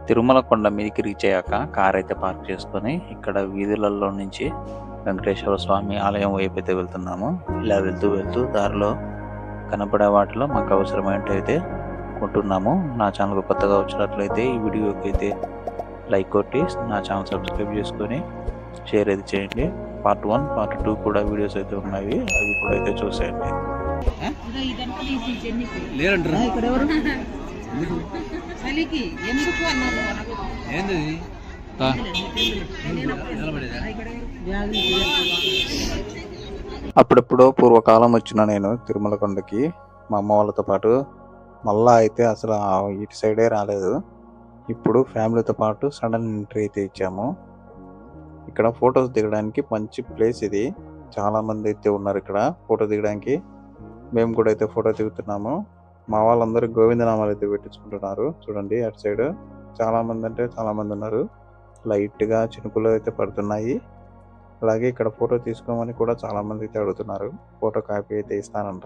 తిరుమల కొండ మీదకి రీచ్ అయ్యాక కార్ అయితే పార్క్ చేసుకొని ఇక్కడ వీధులలో నుంచి వెంకటేశ్వర స్వామి ఆలయం వైపు అయితే వెళ్తున్నాము. ఇలా వెళ్తూ వెళ్తూ దారిలో కనపడే వాటిలో మాకు అవసరమైనట్టయితే కొంటున్నాము. నా ఛానల్ కొత్తగా వచ్చినట్లయితే ఈ వీడియోకి అయితే లైక్ కొట్టి నా ఛానల్ సబ్స్క్రైబ్ చేసుకొని షేర్ అయితే చేయండి. పార్ట్ 1 పార్ట్ 2 కూడా వీడియోస్ అయితే ఉన్నాయి, అవి కూడా అయితే చూసేయండి. అప్పుడెప్పుడో పూర్వకాలం వచ్చిన నేను తిరుమల కొండకి మా అమ్మ వాళ్ళతో పాటు. మళ్ళా అయితే అసలు ఇటు సైడే రాలేదు. ఇప్పుడు ఫ్యామిలీతో పాటు సడన్ ఎంట్రీ అయితే ఇచ్చాము. ఇక్కడ ఫొటోస్ దిగడానికి మంచి ప్లేస్ ఇది. చాలా మంది అయితే ఉన్నారు ఇక్కడ ఫోటో దిగడానికి. మేము కూడా అయితే ఫోటో దిగుతున్నాము. మా వాళ్ళందరూ గోవిందనామాలు అయితే పెట్టించుకుంటున్నారు. చూడండి అటు సైడ్ చాలా మంది అంటే చాలా మంది ఉన్నారు. లైట్ గా చినుకులు అయితే పడుతున్నాయి. అలాగే ఇక్కడ ఫోటో తీసుకోమని కూడా చాలా మంది అయితే అడుగుతున్నారు. ఫోటో కాపీ అయితే ఇస్తానంట,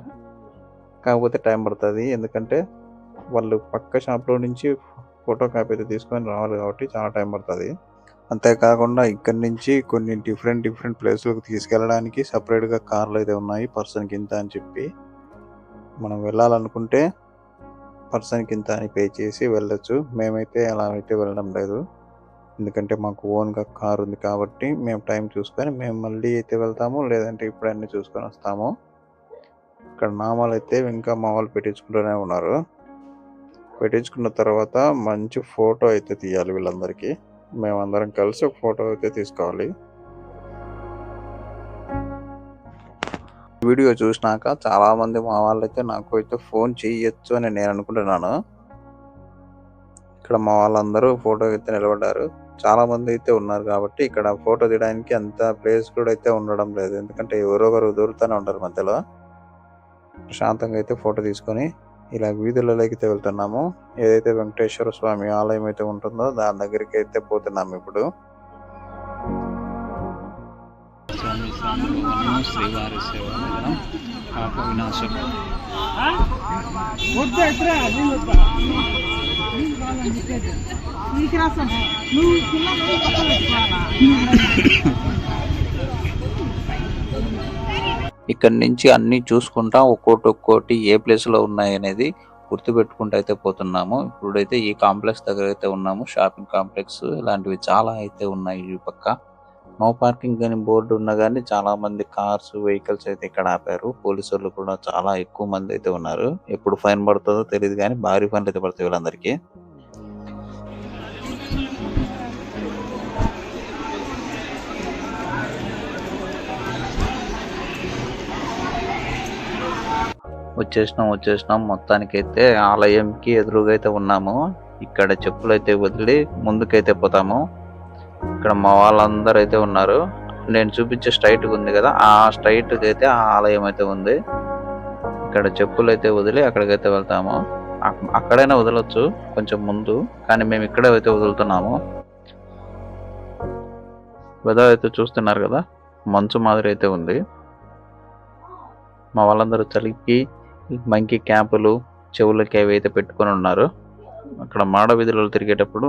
కాకపోతే టైం పడుతుంది. ఎందుకంటే వాళ్ళు పక్క షాప్లో నుంచి ఫోటో కాపీ అయితే తీసుకొని రావాలి కాబట్టి చాలా టైం పడుతుంది. అంతేకాకుండా ఇక్కడి నుంచి కొన్ని డిఫరెంట్ ప్లేస్లకు తీసుకెళ్ళడానికి సపరేట్గా కార్లు అయితే ఉన్నాయి. పర్సన్కి ఇంత అని చెప్పి మనం వెళ్ళాలనుకుంటే పర్సన్కి ఇంత అని పే చేసి వెళ్ళొచ్చు. మేమైతే అలా అయితే వెళ్ళడం లేదు, ఎందుకంటే మాకు ఓన్గా కార్ ఉంది కాబట్టి మేము టైం చూసుకొని మేము మళ్ళీ అయితే వెళ్తాము, లేదంటే ఇప్పుడు అన్నీ చూసుకొని వస్తాము. ఇక్కడ నామాలు అయితే ఇంకా మా వాళ్ళు పెట్టించుకుంటూనే ఉన్నారు. పెట్టించుకున్న తర్వాత మంచి ఫోటో అయితే తీయాలి వీళ్ళందరికీ. మేమందరం కలిసి ఒక ఫోటో అయితే తీసుకోవాలి. వీడియో చూసినాక చాలా మంది మా వాళ్ళైతే నాకు అయితే ఫోన్ చేయొచ్చు అని నేను అనుకుంటున్నాను. ఇక్కడ మా వాళ్ళందరూ ఫోటో అయితే నిలబడ్డారు. చాలా మంది అయితే ఉన్నారు కాబట్టి ఇక్కడ ఫోటో తీయడానికి అంత ప్లేస్ కూడా అయితే ఉండడం లేదు, ఎందుకంటే ఎవరొకరు దొరుకుతూనే ఉంటారు మధ్యలో. ప్రశాంతంగా అయితే ఫోటో తీసుకొని ఇలా వీధులలోకి అయితే వెళ్తున్నాము. ఏదైతే వెంకటేశ్వర స్వామి ఆలయం అయితే ఉంటుందో దాని దగ్గరికి అయితే పోతున్నాము ఇప్పుడు. శ్రీవారి సేవ పాప వినాశం. ఇక్కడ నుంచి అన్ని చూసుకుంటా ఒక్కోటి ఏ ప్లేస్ లో ఉన్నాయి అనేది గుర్తు పెట్టుకుంటూ అయితే పోతున్నాము. ఇప్పుడైతే ఈ కాంప్లెక్స్ దగ్గర అయితే ఉన్నాము. షాపింగ్ కాంప్లెక్స్ ఇలాంటివి చాలా అయితే ఉన్నాయి. ఈ పక్క నో పార్కింగ్ అని బోర్డు ఉన్నా కానీ చాలా మంది కార్స్ వెహికల్స్ అయితే ఇక్కడ ఆపారు. పోలీసు వాళ్ళు కూడా చాలా ఎక్కువ మంది అయితే ఉన్నారు. ఎప్పుడు ఫైన్ పడుతుందో తెలియదు కానీ భారీ ఫైన్లు అయితే పడతాయి వీళ్ళందరికీ. వచ్చేసినాం మొత్తానికైతే ఆలయంకి ఎదురుగా అయితే ఉన్నాము. ఇక్కడ చెప్పులు అయితే వదిలి ముందుకైతే పోతాము. ఇక్కడ మా వాళ్ళందరూ అయితే ఉన్నారు. నేను చూపించే స్ట్రైట్ ఉంది కదా, ఆ స్ట్రైట్ అయితే ఆ ఆలయం అయితే ఉంది. ఇక్కడ చెప్పులు అయితే వదిలి అక్కడికైతే వెళ్తాము. అక్కడైనా వదలొచ్చు కొంచెం ముందు, కానీ మేము ఇక్కడే అయితే వదులుతున్నాము. వెదర్ అయితే చూస్తున్నారు కదా, మంచు మాదిరి అయితే ఉంది. మా వాళ్ళందరూ చలికి మంకి క్యాంపులు చెవులకి అవి అయితే పెట్టుకొని ఉన్నారు. అక్కడ మాడ వీధులలో తిరిగేటప్పుడు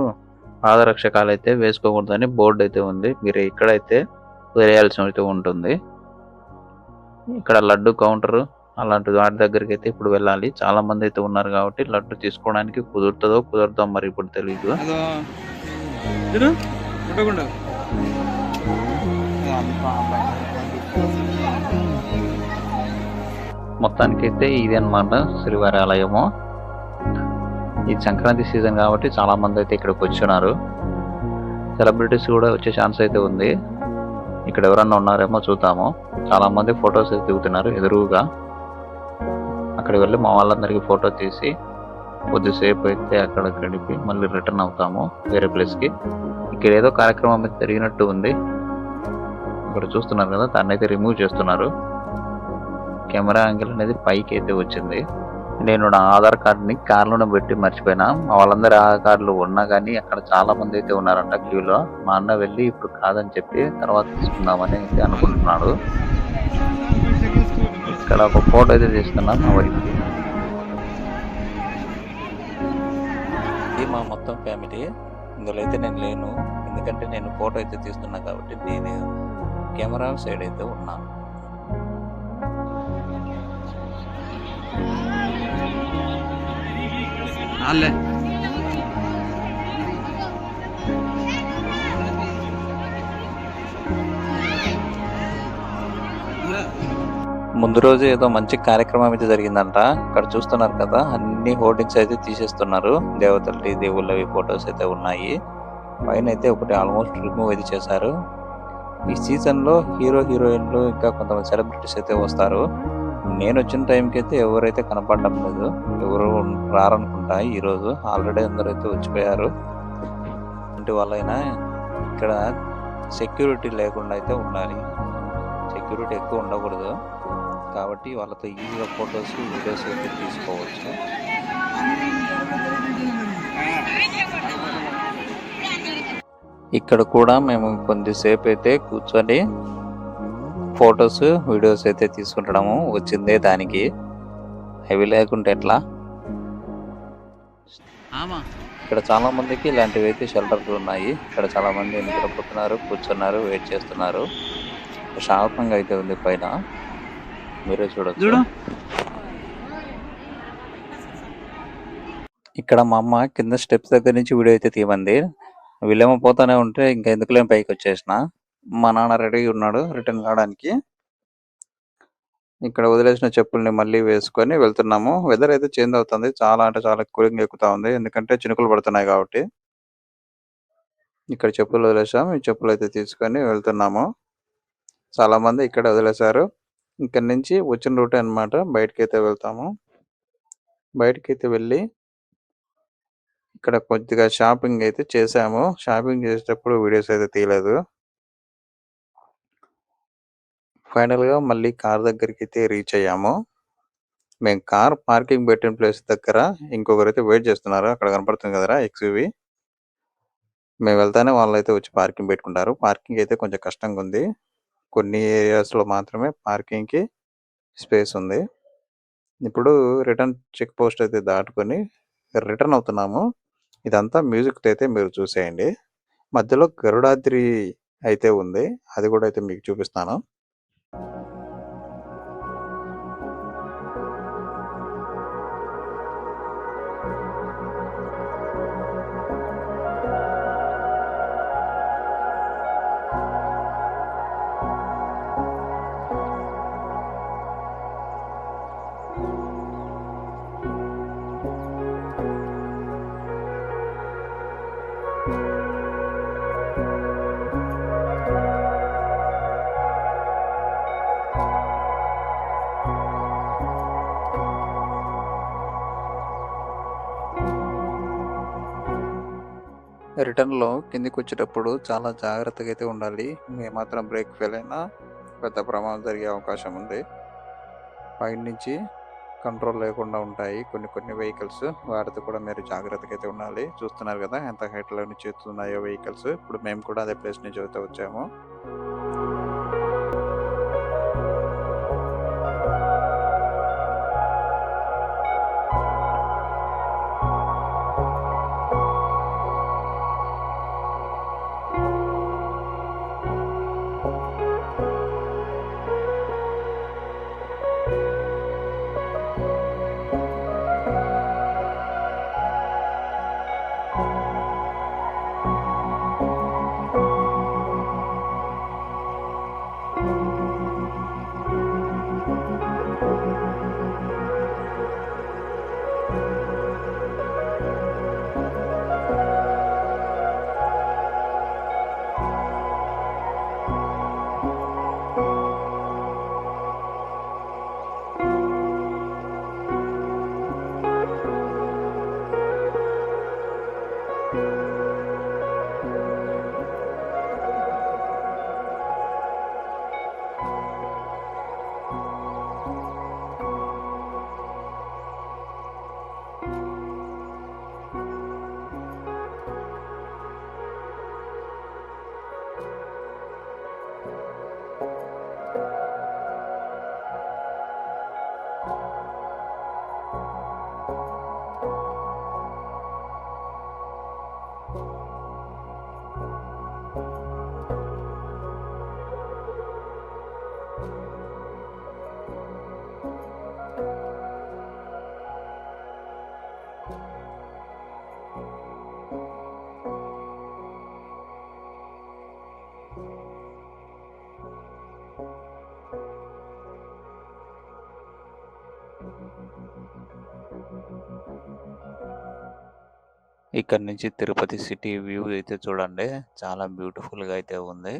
పాదరక్షకాలు అయితే వేసుకోకూడదని బోర్డు అయితే ఉంది. మీరు ఇక్కడైతే వేయాల్సి అయితే ఉంటుంది. ఇక్కడ లడ్డు కౌంటర్ అలాంటి వాటి దగ్గరికి అయితే ఇప్పుడు వెళ్ళాలి. చాలా మంది అయితే ఉన్నారు కాబట్టి లడ్డు తీసుకోవడానికి కుదరదో మరి ఇప్పుడు తెలియదు. మొత్తానికైతే ఇది అన్నమాట శ్రీవారి ఆలయము. ఈ సంక్రాంతి సీజన్ కాబట్టి చాలా మంది అయితే ఇక్కడికి వచ్చున్నారు. సెలబ్రిటీస్ కూడా వచ్చే ఛాన్స్ అయితే ఉంది. ఇక్కడ ఎవరన్నా ఉన్నారేమో చూద్దాము. చాలా మంది ఫొటోస్ అయితే దిగుతున్నారు ఎదురుగా. అక్కడికి వెళ్ళి మా వాళ్ళందరికీ ఫోటో తీసి కొద్దిసేపు అయితే అక్కడ గడిపి మళ్ళీ రిటర్న్ అవుతాము వేరే ప్లేస్కి. ఇక్కడ ఏదో కార్యక్రమం అయితే జరిగినట్టు ఉంది. ఇక్కడ చూస్తున్నారు కదా, దాన్ని అయితే రిమూవ్ చేస్తున్నారు. కెమెరా యాంగిల్ అనేది పైకి అయితే వచ్చింది. నేను నా ఆధార్ కార్డుని కార్లోనే పెట్టి మర్చిపోయినా. మా వాళ్ళందరూ ఆధార్ కార్డులు ఉన్నా కానీ అక్కడ చాలా మంది అయితే ఉన్నారంట క్యూలో. మా అన్న వెళ్ళి ఇప్పుడు కాదని చెప్పి తర్వాత తీసుకుందామని అయితే అనుకుంటున్నాడు. ఇక్కడ ఒక ఫోటో అయితే తీస్తున్నాను మా వైఫ్కి. ఇది మా మొత్తం ఫ్యామిలీ. ఇందులో అయితే నేను లేను, ఎందుకంటే నేను ఫోటో అయితే తీస్తున్నా కాబట్టి నేను కెమెరా సైడ్ అయితే ఉన్నాను. ముందు రోజు ఏదో మంచి కార్యక్రమం అయితే జరిగిందంట. ఇక్కడ చూస్తున్నారు కదా, అన్ని హోర్డింగ్స్ అయితే తీసేస్తున్నారు. దేవతలవి, దేవుళ్ళవి ఫొటోస్ అయితే ఉన్నాయి. పైన అయితే ఒకటి ఆల్మోస్ట్ రిమూవ్ అయితే చేశారు. ఈ సీజన్లో హీరో, హీరోయిన్లు ఇంకా కొంతమంది సెలబ్రిటీస్ అయితే వస్తారు. నేను వచ్చిన టైంకి అయితే ఎవరైతే కనపడడం లేదు, ఎవరు రారనుకుంటా. ఈరోజు ఆల్రెడీ అందరైతే వచ్చిపోయారు. ఇంటి వాళ్ళైనా ఇక్కడ సెక్యూరిటీ లేకుండా అయితే ఉండాలి. సెక్యూరిటీ ఎక్కువ ఉండకూడదు కాబట్టి వాళ్ళతో ఈజీగా ఫొటోస్, వీడియోస్ అయితే తీసుకోవచ్చు. ఇక్కడ కూడా మేము కొద్దిసేపు అయితే కూర్చొని ఫొటోస్, వీడియోస్ అయితే తీసుకుంటాము. వచ్చిందే దానికి, అవి లేకుంటే ఎట్లా. ఇక్కడ చాలా మందికి ఇలాంటివి అయితే షెల్టర్లు ఉన్నాయి. ఇక్కడ చాలా మంది నిద్రపోతున్నారు, కూర్చున్నారు, వెయిట్ చేస్తున్నారు. ప్రశాంతంగా అయితే ఉంది పైన, మీరే చూడొచ్చు. ఇక్కడ మా అమ్మ కింద స్టెప్స్ దగ్గర నుంచి వీడియో అయితే తీయమంది. వీళ్ళేమో పోతానే ఉంటే ఇంకా ఎందుకులేం పైకి వచ్చేసిన. మా నాన్న రెడీ ఉన్నాడు రిటర్న్ కావడానికి. ఇక్కడ వదిలేసిన చెప్పుల్ని మళ్ళీ వేసుకొని వెళ్తున్నాము. వెదర్ అయితే చేంజ్ అవుతుంది, చాలా అంటే చాలా కూలింగ్ ఎక్కుతా ఉంది, ఎందుకంటే చినుకులు పడుతున్నాయి కాబట్టి. ఇక్కడ చెప్పులు వదిలేసాం, ఈ చెప్పులు అయితే తీసుకొని వెళ్తున్నాము. చాలా మంది ఇక్కడ వదిలేశారు. ఇక్కడ నుంచి వచ్చిన రూట్ అనమాట. బయటకి అయితే వెళ్తాము. బయటకి అయితే వెళ్ళి ఇక్కడ కొద్దిగా షాపింగ్ అయితే చేసాము. షాపింగ్ చేసేటప్పుడు వీడియోస్ అయితే తీయలేదు. ఫైనల్ గా మళ్ళీ కార్ దగ్గరికి అయితే రీచ్ అయ్యాము. మేము కార్ పార్కింగ్ పెట్టిన ప్లేస్ దగ్గర ఇంకొకరైతే వెయిట్ చేస్తున్నారు. అక్కడ కనపడుతుంది కదరా ఎక్స్యూవి. మేము వెళ్తానే వాళ్ళైతే వచ్చి పార్కింగ్ పెట్టుకుంటారు. పార్కింగ్ అయితే కొంచెం కష్టంగా ఉంది. కొన్ని ఏరియాస్ లో మాత్రమే పార్కింగ్ కి స్పేస్ ఉంది. ఇప్పుడు రిటర్న్ చెక్ పోస్ట్ అయితే దాటుకొని రిటర్న్ అవుతున్నాము. ఇదంతా మ్యూజిక్ అయితే మీరు చూసేయండి. మధ్యలో గరుడాద్రి అయితే ఉంది, అది కూడా అయితే మీకు చూపిస్తాను. రిటర్న్లో కిందికి వచ్చేటప్పుడు చాలా జాగ్రత్తగా అయితే ఉండాలి. ఏమాత్రం బ్రేక్ ఫెయిల్ అయినా పెద్ద ప్రమాదం జరిగే అవకాశం ఉంది. పైనుంచి కంట్రోల్ లేకుండా ఉంటాయి కొన్ని వెహికల్స్, వాటితో కూడా మీరు జాగ్రత్తగా అయితే ఉండాలి. చూస్తున్నారు కదా ఎంత హైట్లో నుంచి వస్తున్నాయో వెహికల్స్. ఇప్పుడు మేము కూడా అదే ప్లేస్ నుంచి అయితే వచ్చాము. ఇక్కడ నుంచి తిరుపతి సిటీ వ్యూ అయితే చూడండి, చాలా బ్యూటిఫుల్గా అయితే ఉంది.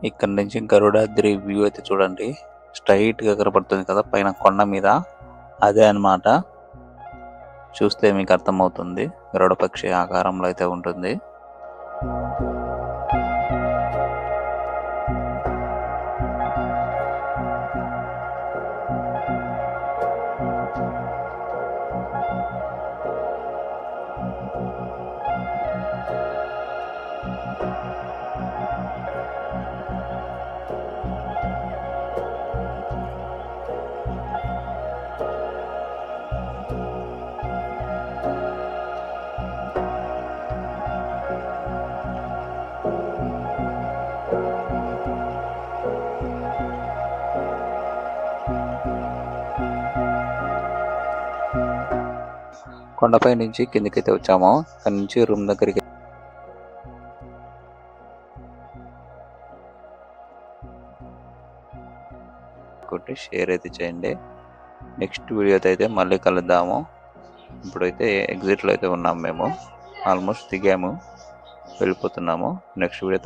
ఇక్కడ నుంచి గరుడాద్రి వ్యూ అయితే చూడండి, స్ట్రైట్ గా కనపడుతుంది కదా పైన కొండ మీద, అదే అన్నమాట. చూస్తే మీకు అర్థమవుతుంది, గరుడ పక్షి ఆకారంలో అయితే ఉంటుంది. కొండపై నుంచి కిందకైతే వచ్చాము. అక్కడ నుంచి రూమ్ దగ్గరికి కొట్టి షేర్ అయితే చేయండి. నెక్స్ట్ వీడియోతో అయితే మళ్ళీ కలుద్దాము. ఇప్పుడైతే ఎగ్జిట్లో అయితే ఉన్నాము, మేము ఆల్మోస్ట్ దిగాము, వెళ్ళిపోతున్నాము. Next video